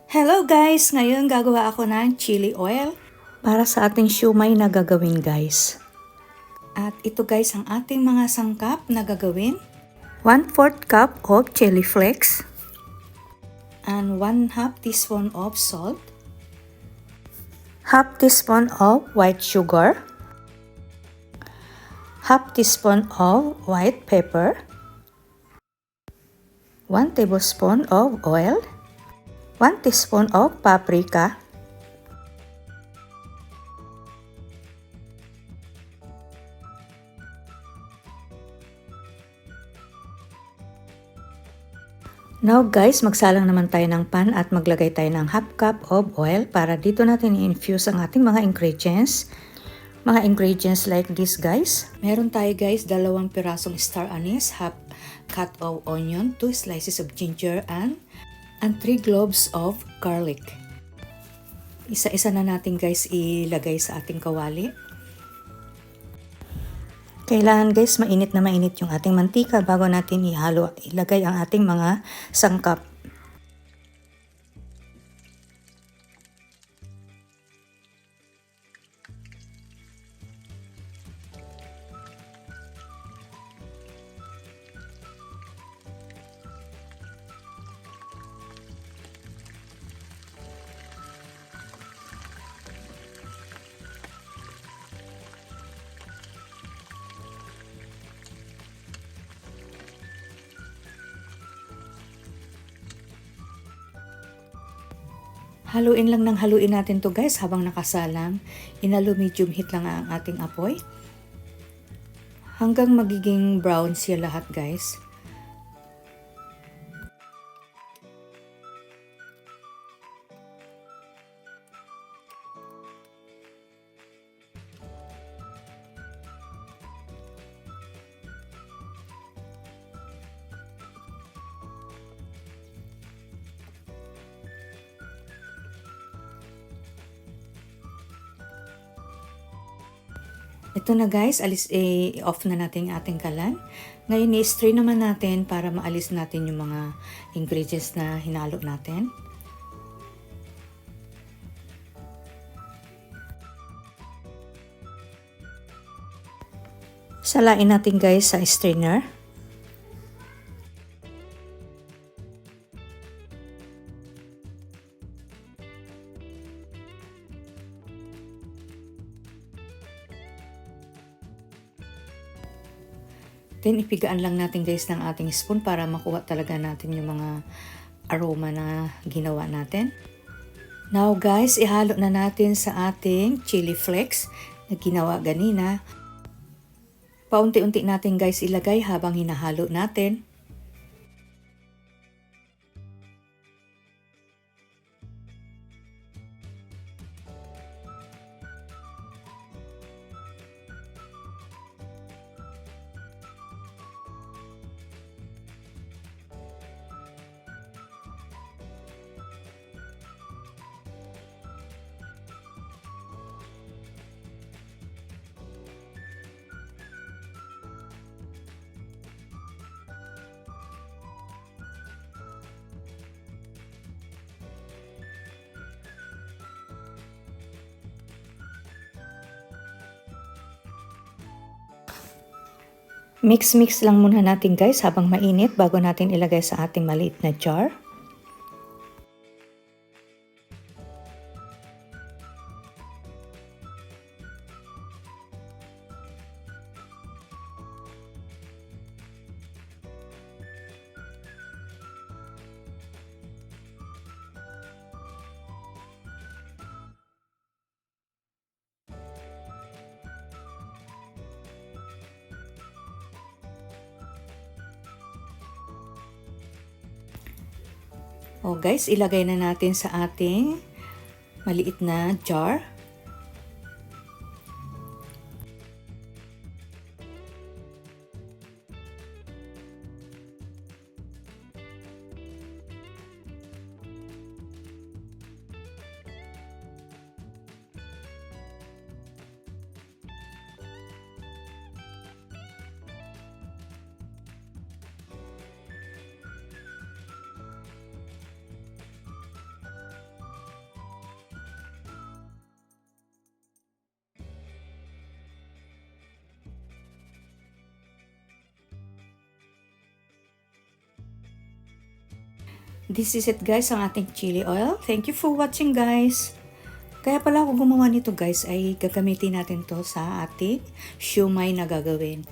Hello guys! Ngayon gagawa ako ng chili oil para sa ating siumay na gagawin guys. At ito guys ang ating mga sangkap na gagawin. 1/4 cup of chili flakes and 1/2 teaspoon of salt, 1/2 teaspoon of white sugar, 1/2 teaspoon of white pepper, 1 tablespoon of oil, 1 teaspoon of paprika, Now guys, magsalang naman tayo ng pan at maglagay tayo ng 1/2 cup of oil para dito natin i-infuse ang ating mga ingredients. Mga ingredients like this guys. Meron tayo guys 2 pirasong star anise, 1/2 cut of onion, 2 slices of ginger and 3 cloves of garlic. Isa-isa na natin guys ilagay sa ating kawali. Kailangan guys mainit na mainit yung ating mantika bago natin ilagay ang ating mga sangkap. Haluin lang ng haluin natin to guys habang nakasalang. Inalo medium heat lang ang ating apoy. Hanggang magiging brown siya lahat guys. Ito na guys, off na natin yung ating kalan. Ngayon i-strain naman natin para maalis natin yung mga ingredients na hinalo natin. Salain natin guys sa strainer. Then, ipigaan lang natin guys ng ating spoon para makuha talaga natin yung mga aroma na ginawa natin. Now guys, ihalo na natin sa ating chili flakes na ginawa ganina. Paunti-unti natin guys ilagay habang hinahalo natin. Mix lang muna natin guys habang mainit bago natin ilagay sa ating maliit na jar. O guys, ilagay na natin sa ating maliit na jar. This is it guys, ang ating chili oil. Thank you for watching guys. Kaya pala ako gumawa nito guys ay gagamitin natin to sa ating siomai na gagawin.